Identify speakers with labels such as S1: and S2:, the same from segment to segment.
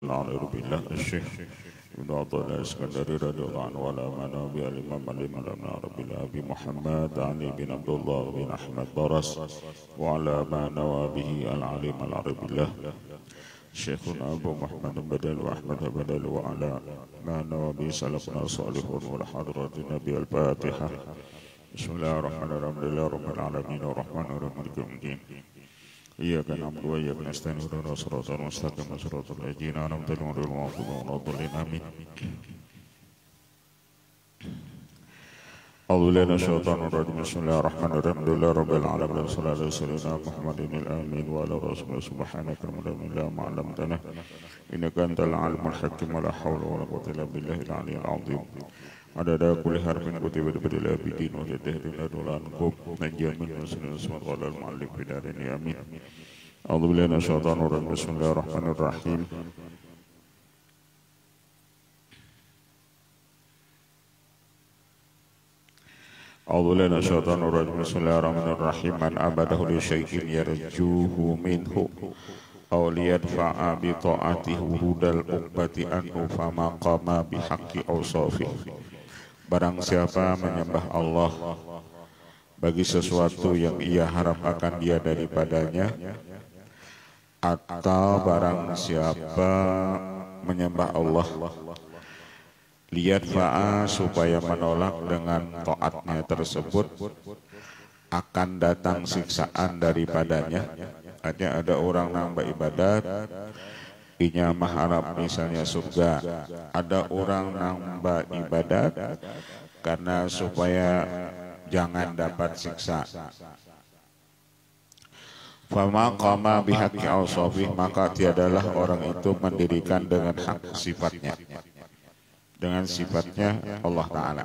S1: العارف بالله الشيخ ابن عبد الله الاسكندري رضي الله عنه وعلى منابع الامام الامام العربي ابي محمد علي بن عبد الله بن احمد برس وعلى ما نوى به العليم العربي بالله شيخنا ابو محمد بدل واحمد بدل وعلى ما نوى به سلفنا الصالحون والحضرات النبي الفاتحه بسم الله الرحمن الرحيم لله رب العالمين الرحمن الرحيم مالك يوم الدين إياك نعبد وإياك نستعين اهدنا الصراط المستقيم صراط الذين أنعمت عليهم غير المغضوب عليهم ولا الضالين آمين. أعوذ بالله من الشيطان الرجيم بسم الله الرحمن الرحيم لله رب العالمين والصلاة على سيدنا محمد الآمين وعلى رسوله سبحانك اللهم لا علمتنا إنك أنت العليم الحكيم ولا حول ولا قوة إلا بالله العلي العظيم. Ada kuliah harfin kutiba bil abidin wa tadhrin adulankum najamin muslimin sallallahu alaihi muallif bidarini amin. A'udzu billahi minasyaitonir rajim bismillahirrahmanirrahim. A'udzu billahi minasyaitonir rajim bismillahirrahmanirrahim man abadahu li syai'in yarjuhu minhu aw liyadfa'a bi ta'atihi hudal uqbati anhu fama qama bi haqqi awsafihi. Barang siapa menyembah Allah bagi sesuatu yang ia harap akan dia daripadanya, atau barang siapa menyembah Allah lihat fa'a supaya menolak dengan taatnya tersebut, akan datang siksaan daripadanya. Artinya ada orang nambah ibadat inya mengharap misalnya surga, ada orang nambah ibadat karena supaya jangan dapat siksa. Fama qama bihaqqi awsafih, maka tiadalah orang itu mendirikan dengan hak sifatnya, dengan sifatnya Allah Ta'ala.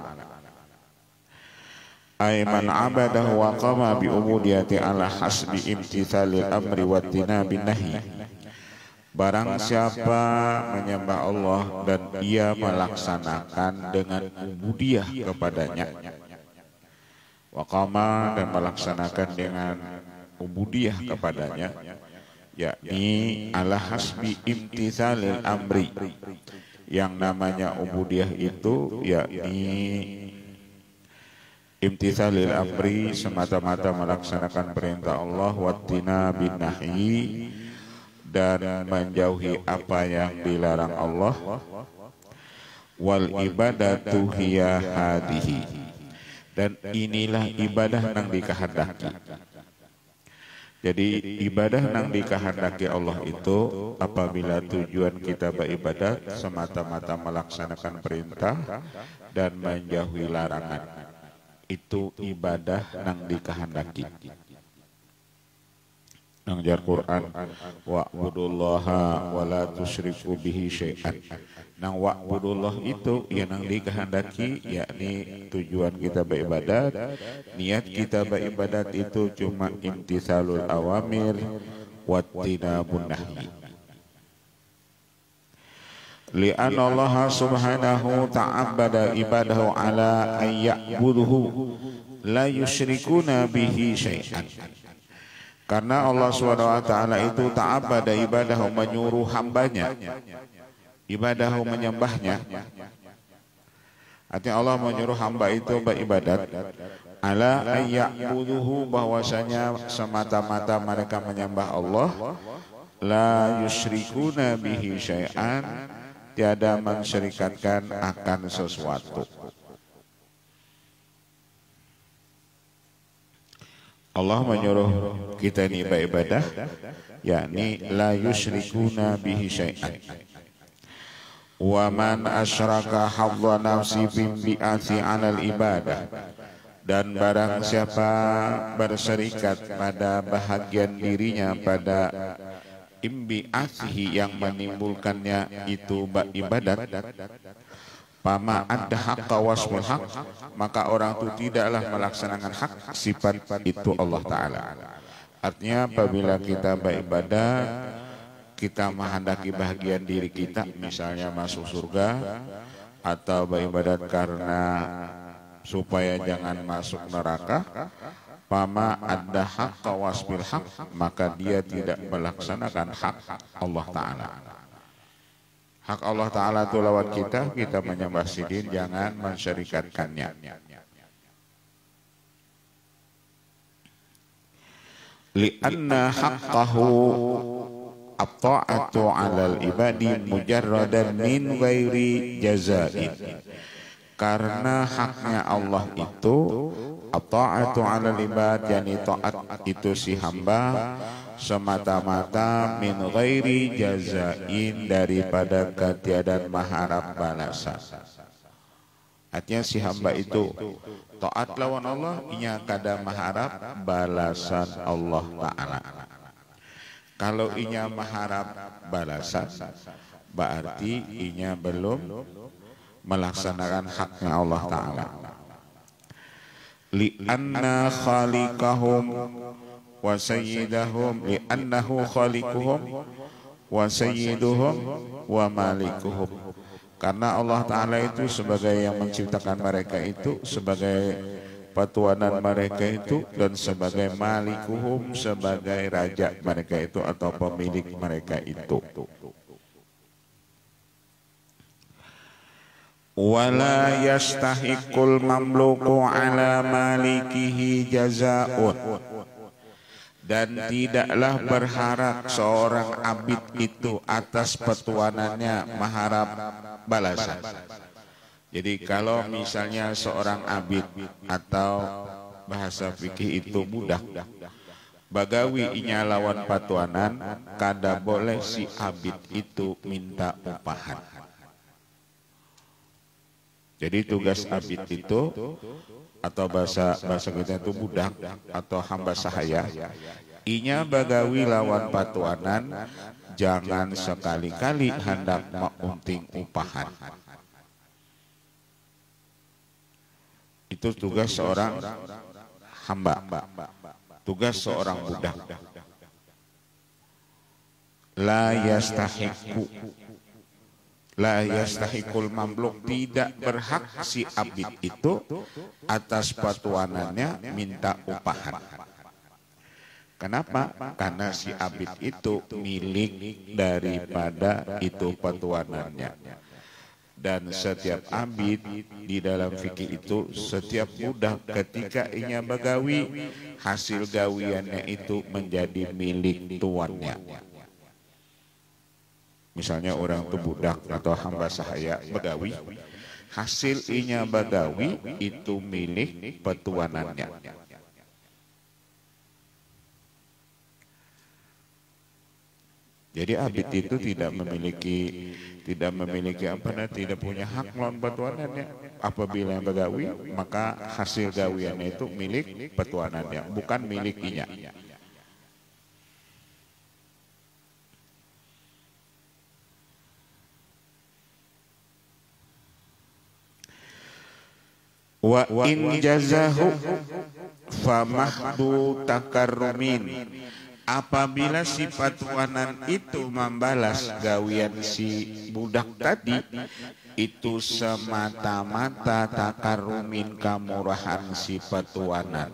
S1: Aiman abadahu wa qama bi ubudiyati ala hasbi imtithalil amri wa tinabin nahi. Barang siapa menyembah Allah dan ia melaksanakan dengan ubudiyah kepadanya, waqama dan melaksanakan dengan ubudiyah kepadanya, yakni ala hasbi imtithalil amri. Yang namanya ubudiyah itu yakni imtithalil amri, semata-mata melaksanakan perintah Allah, wattina bin nahi, dan menjauhi apa yang dilarang Allah, wal ibadatu hiya hadihi, dan inilah ibadah nang dikehendaki. Jadi ibadah nang dikehendaki Allah itu apabila tujuan kita beribadat semata-mata melaksanakan perintah dan menjauhi larangan, itu ibadah nang dikehendaki. Nang jar Quran wa'budullaha wa la tusyriku bihi syai'an. Nang wa'budullah itu ya nang dikehendaki, yakni tujuan kita beribadat, niat kita beribadat itu cuma imtithalul awamir wattinabun nahi. Li'anna Allah subhanahu ta'abbada ibadahu ala an ya'buduhu la yusyrikuna bihi syai'an. Karena Allah SWT itu ta'abbada ibadahu, menyuruh hambanya, ibadahu menyembahnya. Artinya Allah menyuruh hamba itu beribadat ala ayya'buduhu, bahwasanya semata-mata mereka menyembah Allah, la yusyrikuna bihi syai'an, tiada mensyirikatkan akan sesuatu. Allah menyuruh kita ini beribadah, yakni la yusyrikuna bihi syai'an. Wa man asyraka hadza nafsi bi'ati 'alal ibadah, dan barang siapa berserikat pada bahagian dirinya pada imbi'atihi, yang menimbulkannya itu ibadat, pama ada haqqa wasmul haq, maka orang itu tidaklah melaksanakan hak sifat itu Allah Ta'ala. Artinya apabila kita beribadah, kita menghendaki bahagian diri kita, misalnya masuk surga, atau beribadat karena supaya jangan masuk neraka, pama ada haqqa wasmul haq, maka dia tidak melaksanakan hak Allah Ta'ala. Hak Allah Ta'ala itu lawan kita, kita menyembah sidin, jangan mensyarikatkannya. Lianna haqqahu at-ta'atu 'alal ibadi mujarradan min ghairi jazain. Karena haknya Allah itu at-ta'atu 'alal ibad, yani taat itu si hamba semata-mata min ghairi jazain, daripada ketiadaan mengharap balasan. Artinya si hamba itu taat lawan Allah, inya kada mengharap balasan Allah Ta'ala. Kalau inya mengharap balasan, berarti inya belum melaksanakan haknya Allah Ta'ala. Li'anna khaliqahum wa sayyidahum, li'annahu khaliquhum wa sayyiduhum wa malikuhum. Karena Allah Ta'ala itu sebagai yang menciptakan mereka itu, sebagai patuanan mereka itu, dan sebagai malikuhum, sebagai raja mereka itu atau pemilik mereka itu. Wala yastahiqul mamluku ala malikihi jazaun. Dan tidaklah berharap seorang abid itu atas petuanannya mengharap balasan. Jadi kalau misalnya seorang abid atau bahasa fikih itu budak, bagawi inya lawan patuanan, kada boleh si abid itu minta upahan. Jadi tugas abid itu, atau bahasa kita itu budak atau hamba sahaya, inya bagawi lawan patuanan, jangan sekali-kali hendak maunting upahan. Itu tugas seorang hamba, tugas seorang budak. La yastahiqu, la yastahiqul mamluk, tidak berhak si abid itu atas patuanannya minta upahan. Kenapa? Karena si abid itu milik daripada itu patuanannya. Dan setiap abid di dalam fikih itu, setiap budak ketika inya bagawi, hasil gawiannya itu menjadi milik tuannya. Misalnya orang itu budak atau hamba sahaya bagawi, hasil inya bagawi itu milik petuanannya. Jadi abid itu tidak memiliki apa, tidak punya hak melawan petuanannya. Apabila yang bagawi, maka hasil gawiannya itu milik petuanannya, bukan milik inya. Wa in jazahu famahdu takarrumin. Apabila si patuanan itu membalas gawian si budak tadi, itu semata-mata takarrumin, kamurahan si patuanan.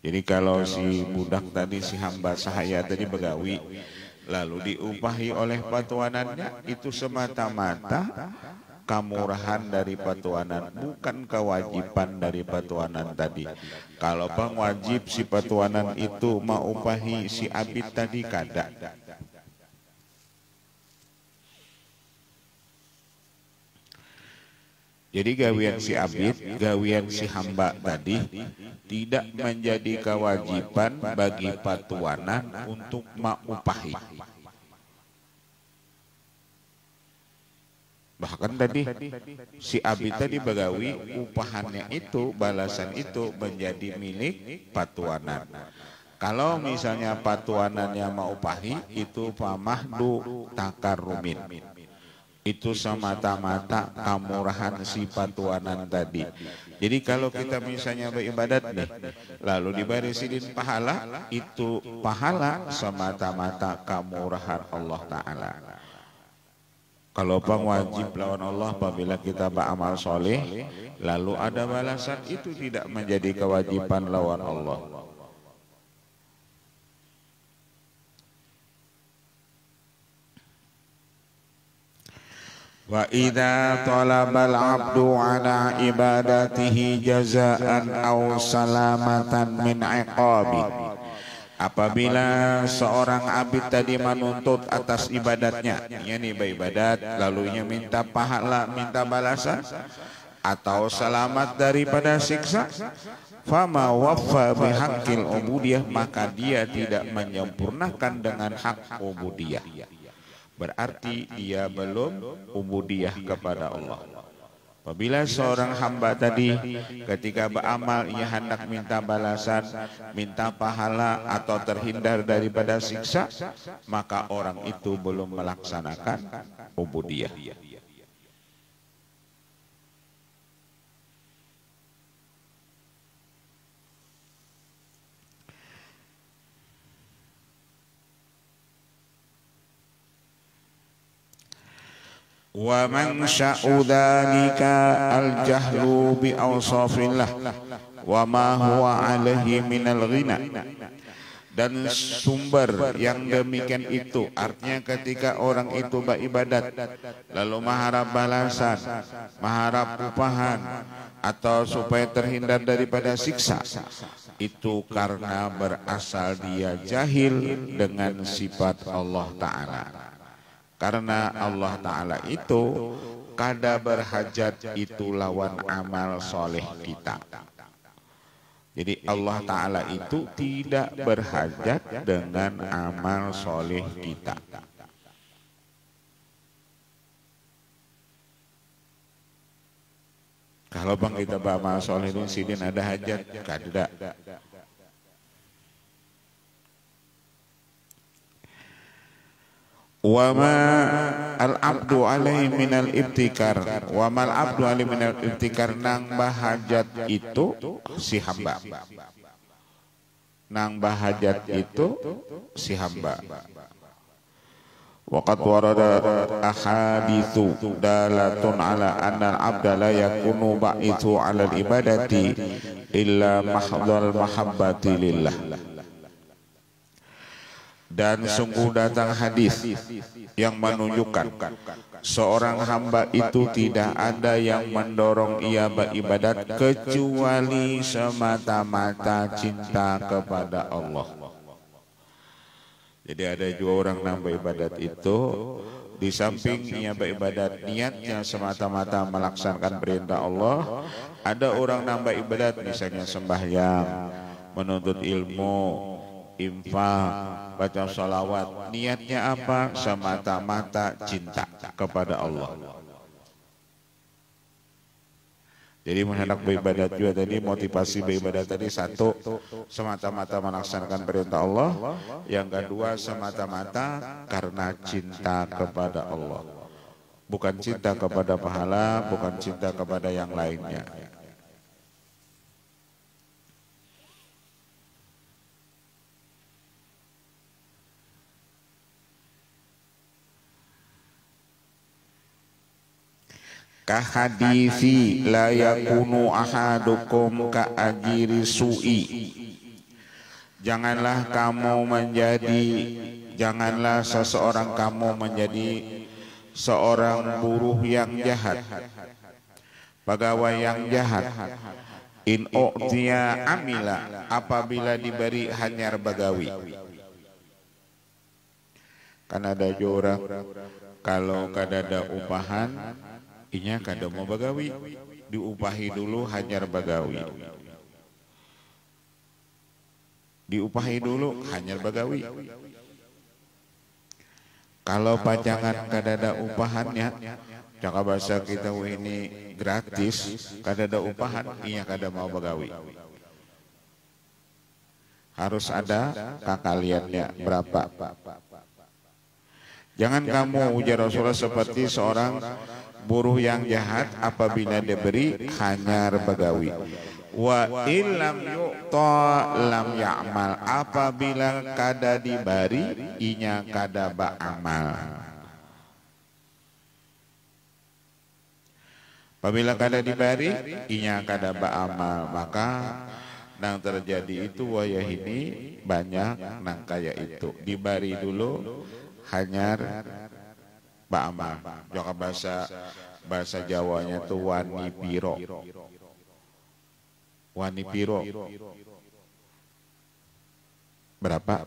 S1: Jadi kalau si budak tadi, si hamba sahaya tadi begawi, lalu diupahi oleh patuanannya, itu semata-mata kamurahan dari patuanan, bukan kewajiban dari patuanan tadi. Kalau pengwajib si patuanan itu maupahi si abid tadi, kada. Jadi gawian si abid, gawian si hamba tadi tidak menjadi kewajiban bagi patuanan untuk maupahi. Bahkan tadi si abid tadi bagawi, upahannya itu, balasan itu menjadi milik patuanan. Kalau misalnya patuanannya mau upahi, itu pamahdu takarrumin. Itu semata-mata kamurahan si patuanan tadi. Jadi kalau kita misalnya beribadat nih, lalu dibarisin pahala, itu pahala semata-mata kamurahan Allah Ta'ala. Kalau pengwajib lawan Allah, apabila kita beramal soleh, lalu ada balasan, itu tidak menjadi kewajiban lawan Allah. Wa idza talabal abdu ala ibadatihi jazaan aw salamatan min iqabi. Apabila seorang abid tadi menuntut atas ibadatnya, yakni beribadat lalunya minta pahala, minta balasan atau selamat daripada siksa, fama waffa bihaqqil ubudiyah, maka dia tidak menyempurnakan dengan hak ubudiyah. Berarti dia belum ubudiyah kepada Allah. Apabila seorang hamba tadi ketika beramal ia hendak minta balasan, minta pahala atau terhindar daripada siksa, maka orang itu belum melaksanakan ubudiyah. Wa man sya'u dzalika al-jahlu bi awsafillah wa ma huwa alaihi minal ghina. Dan sumber yang demikian itu artinya ketika orang itu beribadat lalu mengharap balasan, mengharap upahan atau supaya terhindar daripada siksa, itu karena berasal dia jahil dengan sifat Allah Ta'ala. Karena Allah Ta'ala itu kada berhajat itu lawan amal soleh kita. Jadi Allah Ta'ala itu tidak berhajat dengan amal soleh kita. Kalau bang kita beramal soleh itu sidin ada hajat, kada. Wa ma al-abdu alaihi minal ibtikar, wa mal abdu alaihi minal ibtikar, nang bahajat itu si hamba, nang bahajat itu si hamba. Waqad warada ahaditsu dalatun ala anna al-abda la yakunu ba'ithu ala al-ibadati illa mahdhal mahabbati lillah. Dan sungguh datang hadis yang menunjukkan seorang hamba itu tidak ada yang mendorong ia beribadat kecuali semata-mata cinta kepada Allah. Jadi ada dua orang nambah ibadat itu, di samping ia beribadat niatnya semata-mata melaksanakan perintah Allah, ada orang nambah ibadat misalnya sembahyang, menuntut ilmu, infak, baca salawat, niatnya apa? Semata-mata cinta kepada Allah. Jadi hendak beribadat juga tadi, motivasi beribadat tadi satu, semata-mata melaksanakan perintah Allah. Yang kedua, semata-mata karena cinta kepada Allah. Bukan cinta kepada pahala, bukan cinta kepada yang lainnya. Kahadisi la yakunu ahadukum ka ajiri su'i. Janganlah seseorang kamu menjadi seorang buruh yang jahat, pegawai yang jahat. In u'tiya amila, apabila diberi hanyar bagawi. Kan ada orang kalau kada ada upahan, inya kada mau bagawi, diupahi dulu hanyar bagawi. Diupahi dulu hanyar bagawi. Kalau pajangan kada ada upahannya, cakap bahasa kita ini gratis, kada ada upahan, inya kada mau bagawi. Harus ada kakaliannya berapa. Jangan kamu ujar Rasulullah seperti seorang buruh yang jahat apabila diberi hanyar bagawi. Wa illam yu'ta lam ya'mal, apabila kada diberi inya kada ba'amal. Apabila kada diberi inya kada ba'amal, maka nang terjadi itu wayah ini banyak nang kaya itu diberi dulu hanyar Amal. Joka bahasa Jawanya tuh wani piro. Wani piro. Berapa?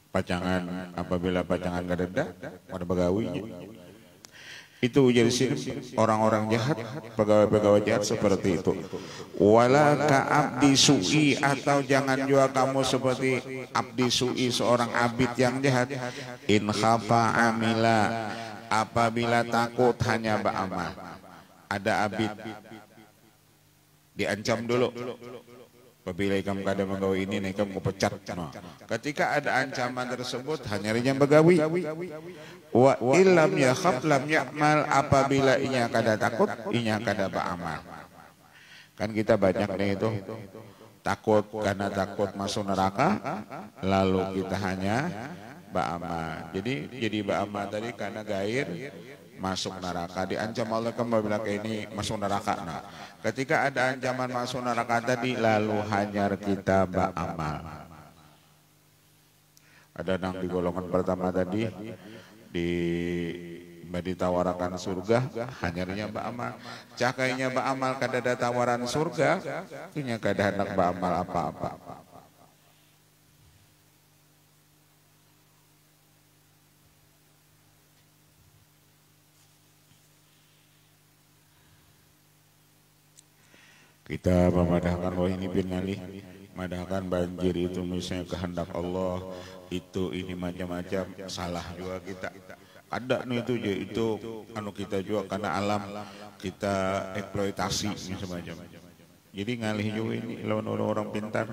S1: Pacangan, apabila pacangan kadada pada begawinya. Itu jadi orang-orang jahat, pegawai-pegawai jahat seperti itu. Wala ka abdi su'i, atau jangan juga kamu seperti abdi su'i, seorang abid yang jahat. In khafa amila, apabila takut hanya beramal. Ada abid diancam dulu. Apabila kamu kada begawi ini, kamu pecat. Nah, ketika ada ancaman tersebut, hanya yang begawi. Wa illam yakhaf lam ya'mal, apabila inya kada takut, inya kada beramal. Kan kita banyak nih itu takut, karena takut masuk neraka, lalu kita hanya beramal. Jadi beramal tadi karena gair masuk neraka, diancam Allah apabila ini masuk neraka. Nah, ketika ada ancaman masuk neraka tadi, lalu hanya kita beramal. Ada nang di golongan pertama tadi ditawarkan surga, hanyarnya beramal. Cakainya beramal kada ada tawaran surga, punya kada hendak beramal apa-apa. Kita memadahkan bahwa ini binali, memadahkan banjir itu misalnya kehendak Allah, itu ini macam-macam, salah juga kita. Ada nih itu anu kita juga karena alam kita eksploitasi macam-macam. Jadi ngalih juga ini lawan orang-orang pintar.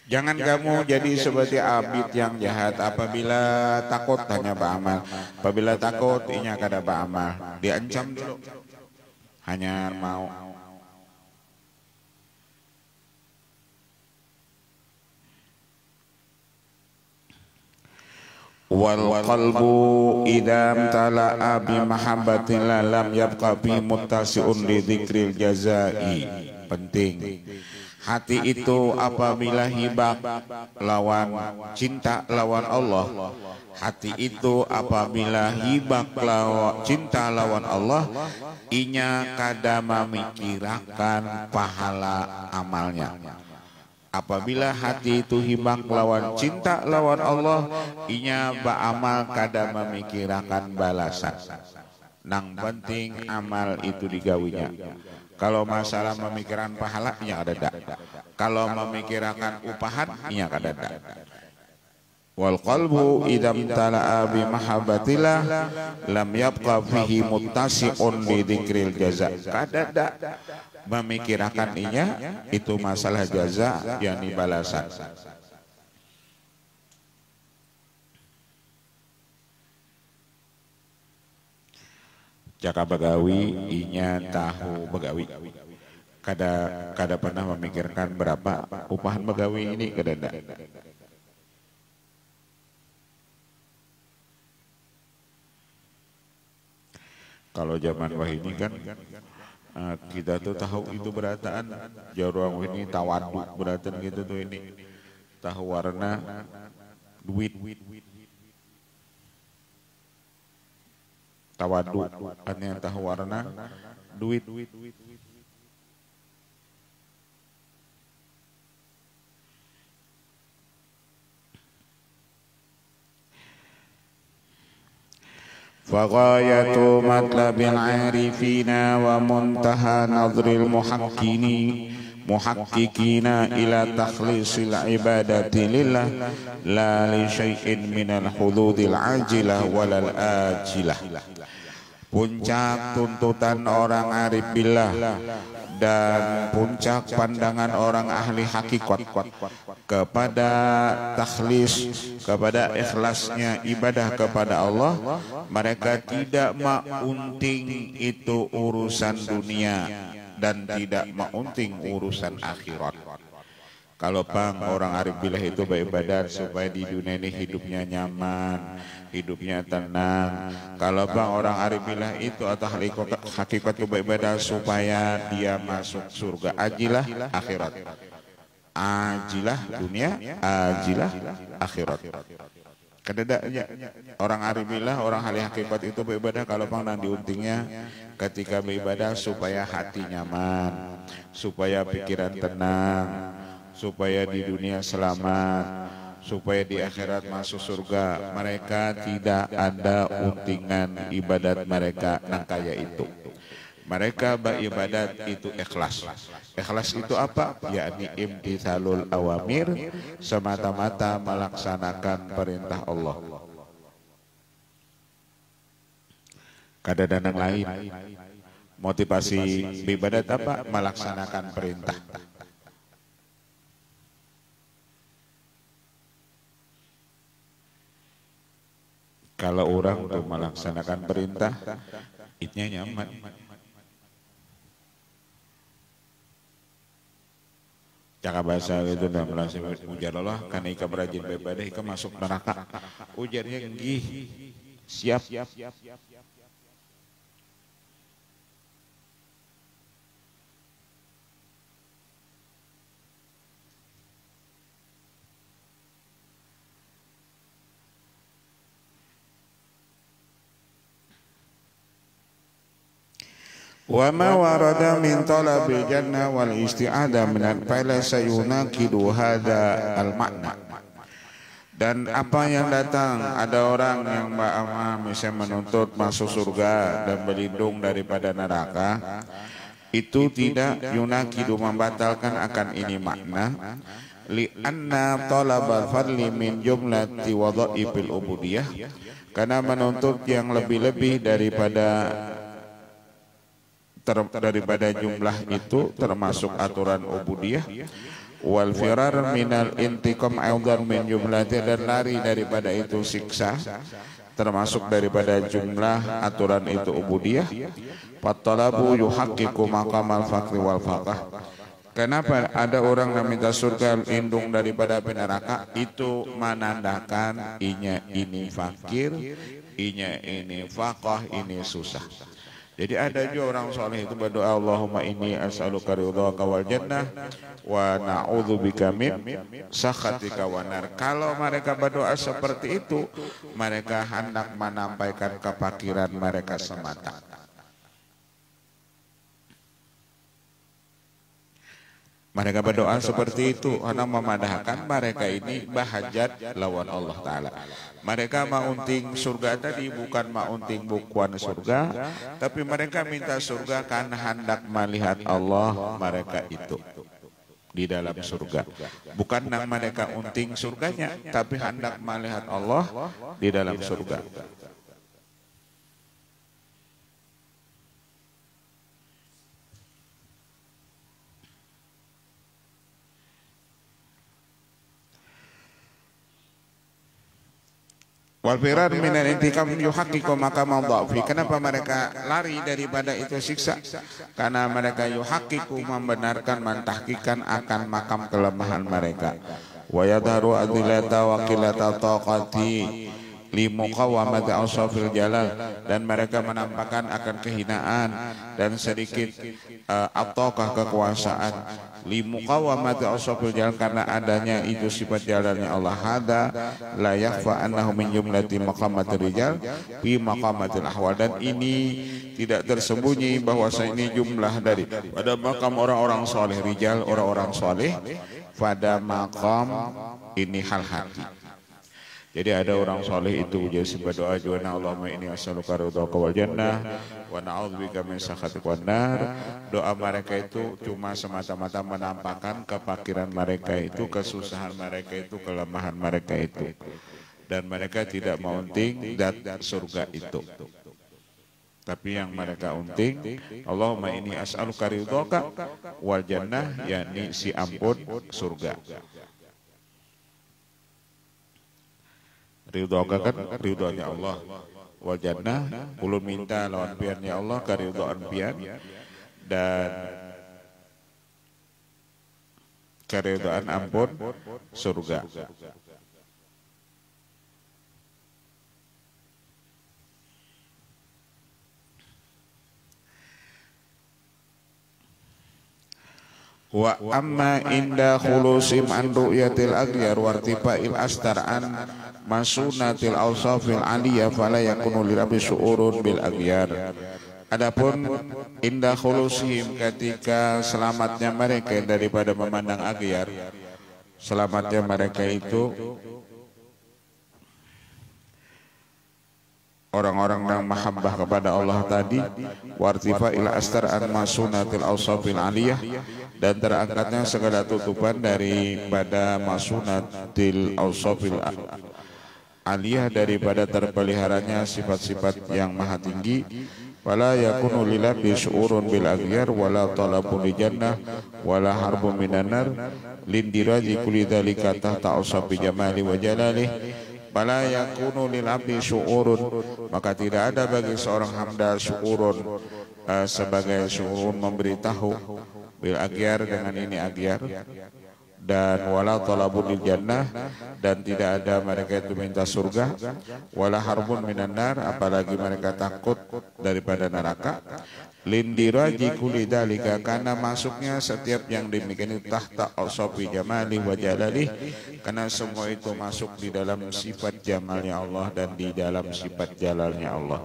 S1: Jangan kamu jadi seperti abid yang jahat. Apabila takut hanya beramal, apabila takut inya kada beramal, diancam dulu, hanya mau. Wal qalbu idam tala'a bi mahabbatillah lam yabqa bi muttasi'un li dzikril jazai. Penting. Hati itu apabila hibak lawan cinta lawan Allah, hati itu apabila hibak lawan cinta lawan Allah, inya kada memikirkan pahala amalnya. Apabila hati itu hibak lawan cinta lawan Allah, inya beramal kada memikirkan balasan. Nang penting amal itu digawinya. Kalau masalah memikirkan pahala, inya kada ada. Kalau memikirkan upahan, inya kada ada. Wal qalbu idam tala'a bi mahabbatillah lam yabqa fihi muttasi'un li dzikril jaza. Kada ada memikirkan inya itu masalah jaza, yakni balasan. Jaka begawi inya tahu begawi, kada pernah memikirkan berapa upahan begawi ini, kada ada. Kalau zaman wah ini kan kita tuh tahu itu berataan jarang ini tawadu berataan gitu tuh, ini tahu warna duit, tawadu artinya tahu warna duit. Faghayatu matlabil arifina wa muntaha nadril muhakkikina ila takhlisil ibadati lillah la li syai'in minal hududil ajilah walal ajilah. puncak tuntutan orang arif billah, dan puncak pandangan orang ahli hakikat kepada takhlis, kepada ikhlasnya ibadah kepada Allah. Mereka tidak maunting itu urusan dunia dan tidak maunting urusan akhirat. Kalau pang orang arif billah itu beribadah supaya di dunia ini hidupnya nyaman, hidupnya tenang. Kalau pang orang arif billah itu atau hakikat itu beribadah supaya dia masuk surga, ajilah akhirat. Ajilah dunia, ajilah akhirat. Kedadanya orang arif billah, orang ahli hakikat itu beribadah kalau pang dan diuntingnya ketika beribadah supaya hati nyaman, supaya pikiran tenang, supaya di dunia selamat, supaya di akhirat masuk surga. Mereka tidak ada untingan ibadat mereka nang kaya itu. Mereka beribadat itu ikhlas. Ikhlas itu apa? Yakni imtithalul awamir, semata-mata melaksanakan perintah Allah. Kadang-kadang lain motivasi ibadat apa? Melaksanakan perintah. Kalau orang untuk melaksanakan perintah, itnya nyaman. Caka bahasa itu dalam bahasa ujar Allah, karena ika berajin beribadah, ika masuk neraka. Ujarnya gih, siap. Wa ma warada min talabil jannah wal isti'adah min al-fa'la sayunakidu hadha al-makna. Dan apa yang datang, ada orang yang misalnya menuntut masuk surga dan berlindung daripada neraka, itu tidak yunakidu membatalkan akan ini makna. Li'anna talabal fadli min jumlati wadha'ifil ubudiyah, karena menuntut yang lebih-lebih daripada jumlah itu termasuk aturan ubudiyah. Wal firar minal intiqam aidan min jumlati, dan lari daripada itu siksa termasuk daripada jumlah aturan itu ubudiyah. Fatalabu yuhaqqiqu maqamal faqri wal faqah. Kenapa ada orang yang minta surga lindung daripada api neraka? Itu menandakan inya ini fakir, inya ini faqah, ini susah. Jadi ada juga orang soleh itu berdoa, Allahumma inni as'aluka ridhaka wal jannah wa na'udzubika min sakhatika wan nar. Kalau mereka berdoa seperti itu, mereka hendak menampaikan kefakiran mereka semata. Mereka berdoa seperti itu hendak memadahkan mereka ini bahajat lawan Allah Ta'ala. Mereka maunting surga tadi bukan maunting bukuan surga, tapi mereka minta surga karena hendak melihat Allah mereka itu di dalam surga. Bukan nang mereka unting surganya, tapi hendak melihat Allah di dalam surga. Wal firar minal intiqam yuhaqqiqu maqamal dha'fi. Kenapa mereka lari daripada itu siksa? Karena mereka yuhaqqiqu membenarkan, mentahqiqan akan makam kelemahan mereka. Wa yadharu adillata wa qillata taqati li muqawamati awsafil jalal, dan mereka menampakkan akan kehinaan dan sedikit at-taqah kekuasaan li muqawamati awsafil jalal, karena adanya itu sifat jalannya Allah. Hada la yakhfa annahu min jumlati maqamatir rijal fi maqamatil ahwal, dan ini tidak tersembunyi bahwa ini jumlah dari pada makam orang-orang soleh, rijal orang-orang soleh pada makam ini hal hati. Jadi ada orang soleh itu jadi berdoa juga, Allahumma inni as'aluka ridhaka wal jannah wa na'udzubika min sakhatika wan nar. Doa mereka itu cuma semata-mata menampakkan kefakiran mereka itu, kesusahan mereka itu, kelemahan mereka itu, dan mereka tidak maunting dat surga itu. Tapi yang mereka unting, Allahumma inni as'aluka ridhaka wal jannah, yakni si ampun surga. Ridhaka kan ridhonya Allah, wal jannah ulun minta lawan piannya Allah karidhoan pian dan karidhoan ampun surga. Wa amma inda khulusim an ru'yatil aghyar wartifa'il astar an masunatil awsafil aliyah fala yakunu lirabi su'urun bil aghyar. Adapun inda khulusihim, ketika selamatnya mereka daripada memandang aghyar, selamatnya mereka itu orang-orang yang mahabbah kepada Allah tadi, wartifa ila astar an masunatil awsafil aliyah, dan terangkatnya segala tutupan daripada masunatil awsafil aliyah, daripada terpeliharanya sifat-sifat yang maha tinggi. Wala yakunu lilabi syu'urun bil aghyar wala talabun li jannah wala harbun minan nar lindiraji kulli dzalika tahta awsafi jamali wa jalalih. Fala yakunu lil abdi syu'urun, maka tidak ada bagi seorang hamba syu'urun, sebagai syu'urun memberitahu, bil aghyar dengan ini aghyar, dan wala talabun lil jannah, dan tidak ada mereka itu minta surga, wala harbun minan nar, apalagi mereka takut daripada neraka, lindiraji kulli dzalika, karena masuknya setiap yang demikian itu tahta awsafi jamali wa jalalih, karena semua itu masuk di dalam sifat jamalnya Allah dan di dalam sifat jalalnya Allah.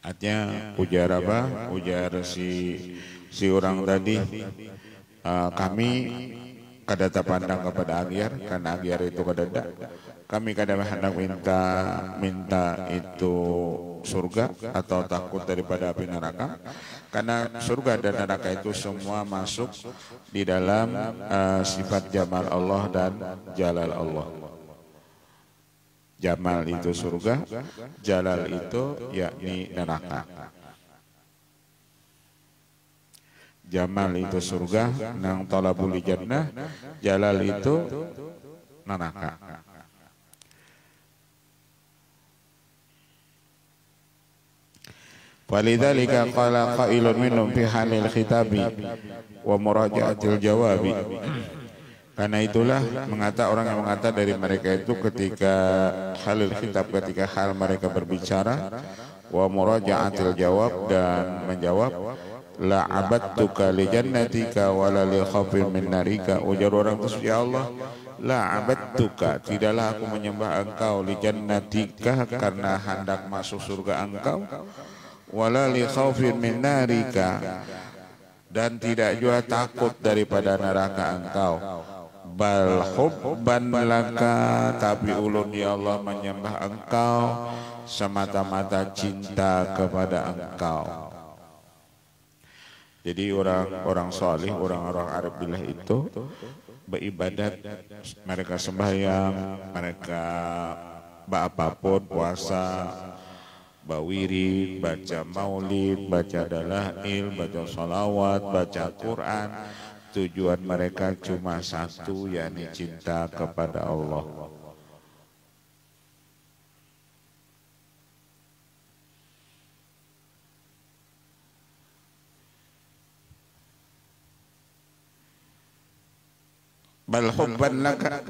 S1: Artinya ujar apa? Ujar si orang tadi, kami kada pandang kepada aghyar, karena aghyar itu kada. Kami kada hendak minta itu surga atau takut daripada api neraka, karena surga dan neraka itu semua masuk di dalam sifat jamal Allah dan jalal Allah. Jamal itu surga, jalal itu yakni neraka. Jamal itu surga, nang talabul jannah, jalal itu neraka. Walidzalika qala qailun minhum fi halil khitabi wa muraja'atil jawabi. Karena itulah orang yang mengata dari mereka itu ketika halil khitab, ketika hal mereka berbicara, wa muraja'atil jawab, dan menjawab, la abadtuka li jannatika wa la li khafin min narika. Ujar orang itu, ya Allah, la abadtuka, tidaklah aku menyembah engkau, li jannatika, karena hendak masuk surga engkau, wala li khaufin min narika, dan tidak juga takut daripada neraka engkau, bal hubban laka, tapi ulun ya Allah menyembah engkau semata-mata cinta kepada engkau. Jadi orang salih, orang-orang Arab billah itu beribadat, mereka sembahyang, mereka apapun, puasa, bawiri, baca maulid, baca dalail, baca salawat, baca Quran. Tujuan mereka cuma satu, yakni cinta kepada Allah. Bal hubban laka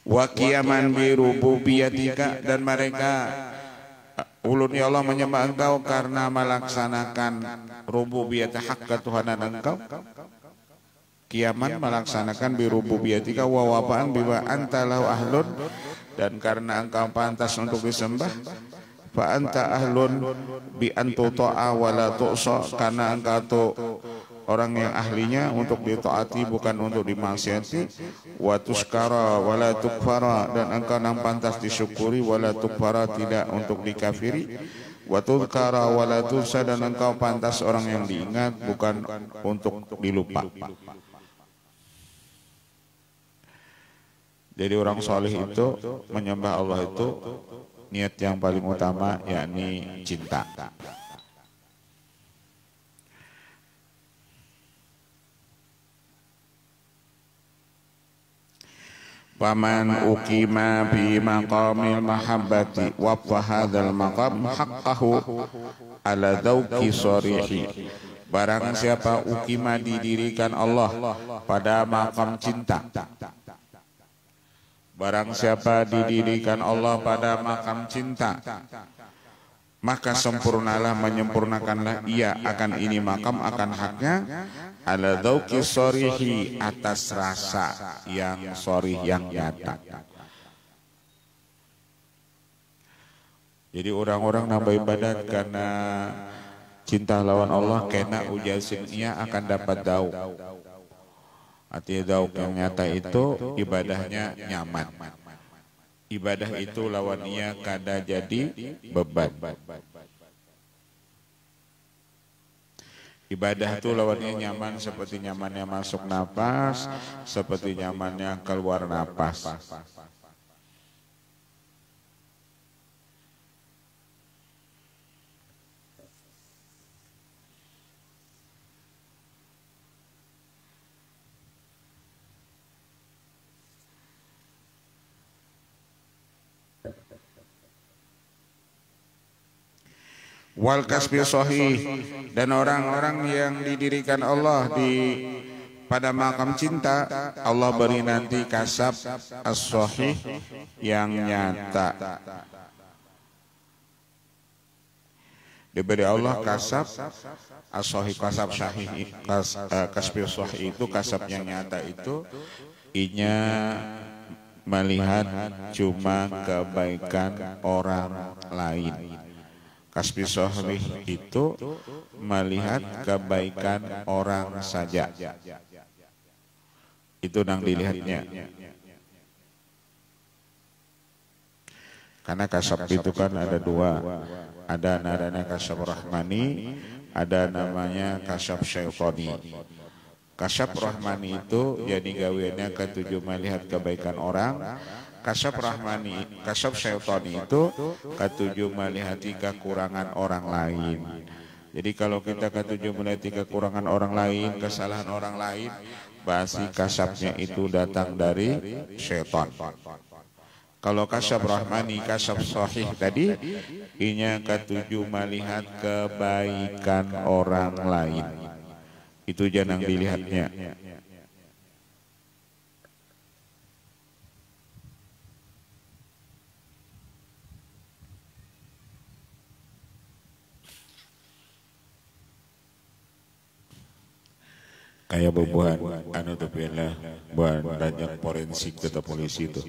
S1: wa qiyaman bi rububiyatika, dan mereka ulun ya Allah menyembah engkau karena melaksanakan rububiyat, hak ketuhanan engkau. Qiyaman melaksanakan bi rububiyatika wa wafaan biwa anta lahu ahlun, dan karena engkau pantas untuk disembah. Fa anta ahlun bi antuta'a wa la tu'sa, karena engkau tuh orang yang ahlinya untuk ditaati bukan untuk dimaksiati. Wa tuskara wa la tukfara, dan engkau nang pantas disyukuri, wa la tukfara, tidak untuk dikafiri. Wa tudkara wa la tusa, dan engkau pantas orang yang diingat bukan untuk dilupa. Jadi orang soleh itu menyembah Allah itu niat yang paling utama yakni cinta. Faman uqima fi maqamil mahabbati wa hadzal maqam haqqahu ala dzauqi sharihi. Barang siapa uqima didirikan Allah pada makam cinta. Barang siapa didirikan Allah pada makam cinta, maka sempurnalah menyempurnakanlah ia akan ini makam akan haknya ala dzauqi sharihi atas rasa yang sharih yang nyata. Jadi orang-orang nambah ibadat karena cinta lawan Allah kena ujasinnya akan dapat dauk. Artinya dauk yang nyata itu ibadahnya nyaman. Ibadah itu lawannya kada jadi beban. Ibadah itu lawannya nyaman seperti nyamannya masuk napas, seperti nyamannya keluar napas. Wal kasbi sahih, dan orang-orang yang didirikan Allah pada makam cinta, Allah beri nanti kasab as-sahih yang nyata. Diberi Allah kasab as-sahih, kasab sahih, kasbi sahih itu kasab yang nyata itu inya melihat cuma kebaikan orang lain. Kasbi sahih itu melihat kebaikan orang saja. Itu yang dilihatnya. Karena kasab itu kan ada dua. Ada namanya kasab rahmani, ada namanya kasab syaitani. Kasab rahmani itu jadi gawiannya ketujuh melihat kebaikan orang. Kasab rahmani, kasab syaitani itu ketujuh melihat kekurangan orang lain. Jadi kalau kita ketujuh melihat kekurangan orang lain, kesalahan orang lain, pasti kasabnya itu datang dari syaitan. Kalau kasab rahmani, kasab sahih tadi, inya ketujuh melihat kebaikan orang lain. Itu jangan dilihatnya. Kayak bebuan anu tepilah buan banyak forensik atau polisi itu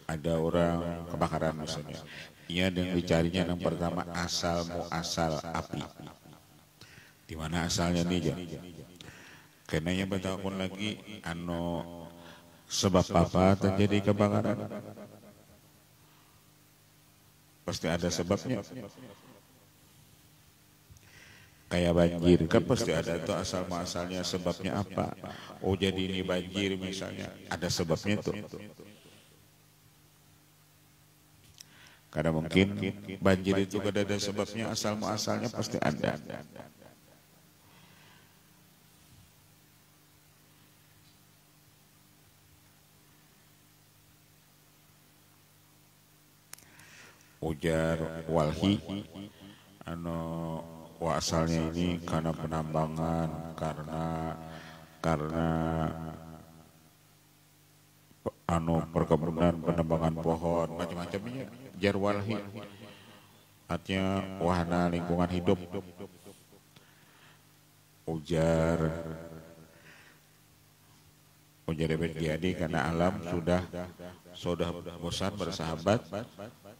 S1: ada orang kebakaran misalnya, ia yang dicarinya yang pertama asal muasal api, di mana asalnya nih ya, kenanya bertahun lagi anu sebab apa terjadi kebakaran, pasti ada sebabnya. Kayak banjir kan pasti ada tuh asal muasalnya, sebabnya apa? Oh jadi ini banjir misalnya, ada sebabnya tuh. Karena mungkin banjir itu kada ada sebabnya, asal muasalnya pasti ada. Ujar walhi anu wah asalnya ini karena penambangan, karena anu perkebunan, penambangan pohon, macam-macamnya. Jarwalhi artinya wahana lingkungan hidup. Ujar Ebed Giadi karena alam sudah bosan bersahabat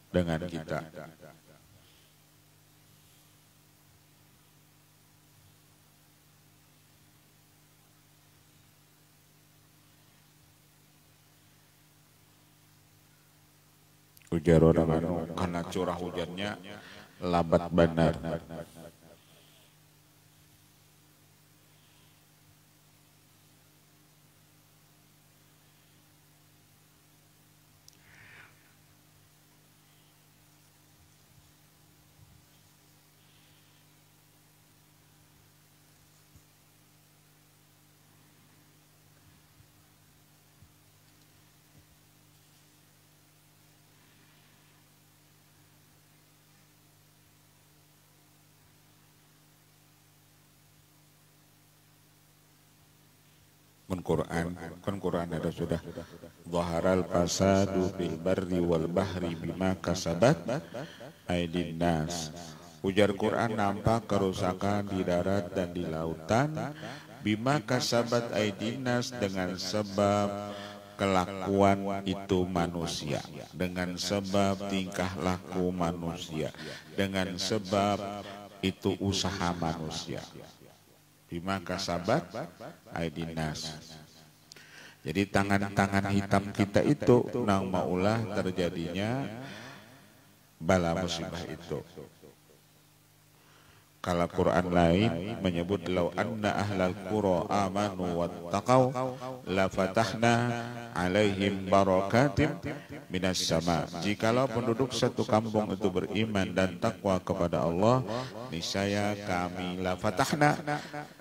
S1: dengan kita. Ujar orang anu karena curah hujannya lambat benar. Quran, kan Quran ada sudah. Zaharal fasadu fil barri wal bahri bima kasabat aydin nas. Ujar Quran, nampak kerusakan di darat dan di lautan bima kasabat aydin nas, dengan sebab kelakuan itu manusia, dengan sebab tingkah laku manusia, dengan sebab itu usaha manusia. Bima kasabat aydin nas. Jadi tangan-tangan hitam kita itu nang maulah terjadinya bala musibah itu. Kalau Quran lain menyebut law anna ahlal qura amanu wattaqau la fatahna alaihim barakatim minas sama. Jikalau penduduk satu kampung itu beriman dan takwa kepada Allah, niscaya kami la fatahna,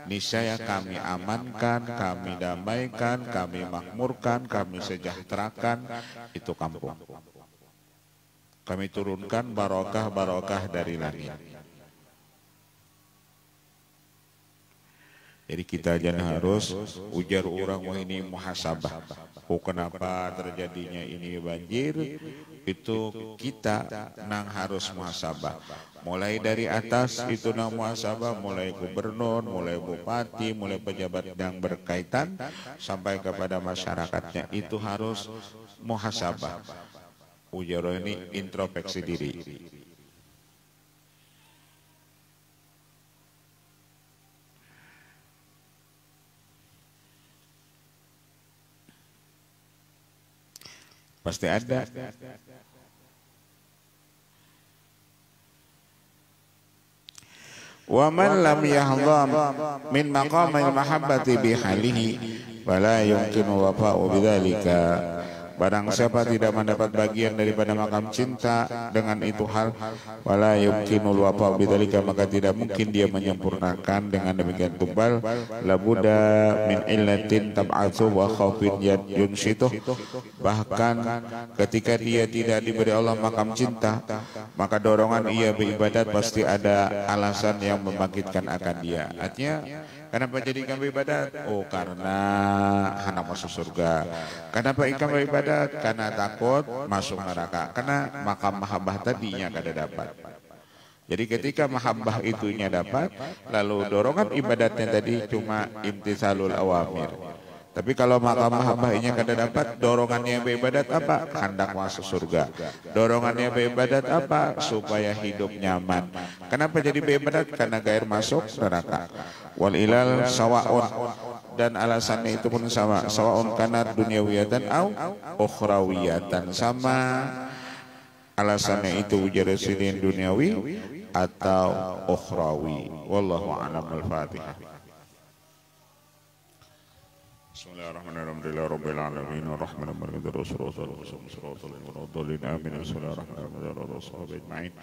S1: niscaya kami amankan, kami damaikan, kami makmurkan, kami sejahterakan itu kampung. Kami turunkan barokah-barokah dari langit. Jadi kita jangan harus ujar orang, wah ini muhasabah. Oh kenapa terjadinya ini banjir? Itu kita nang harus muhasabah. Mulai dari atas itu nang muhasabah, mulai gubernur, mulai bupati, mulai pejabat yang berkaitan sampai kepada masyarakatnya itu harus muhasabah. Ujar ini introspeksi diri. Pasti ada. Wa man lam yahdham min maqamil mahabbati bihalihi wala yumkinu wafa'u bidzalika. Barang siapa tidak mendapat bagian daripada makam cinta dengan itu hal, wala yumkinul wafa'u bidzalika, maka tidak mungkin dia menyempurnakan dengan demikian tubal. Labuda min illatin tab'atsu wa khaufin yunsituh. Bahkan ketika dia tidak diberi Allah makam cinta, maka dorongan ia beribadat pasti ada alasan yang membangkitkan akan dia. Artinya kenapa jadikan beribadat? Oh karena hendak masuk surga. Kenapa ikan beribadat? Karena takut masuk neraka. Karena makam mahabbah tadinya kada dapat. Jadi ketika mahabbah itunya dapat, lalu dorongan ibadatnya tadi cuma imtisalul awamir. Tapi kalau makam mahabbahnya kada dapat, dorongannya beribadat apa? Hendak masuk surga. Dorongannya beribadat apa? Supaya hidup nyaman. Kenapa jadi beribadat? Karena gair masuk neraka. Wal ilal sawaun, dan alasannya itu pun sama. Sawaun kana dunyawiyatan au ukhrawiyatan, sama alasannya itu ujar sidin duniawi atau ukhrawi. Wallahu a'lam. Al-Fatihah. Bismillahirrahmanirrahim. Alhamdulillahirabbil alamin arrahmanir rahim sallallahu alaihi wasallam. Amin. Bismillahirrahmanirrahim.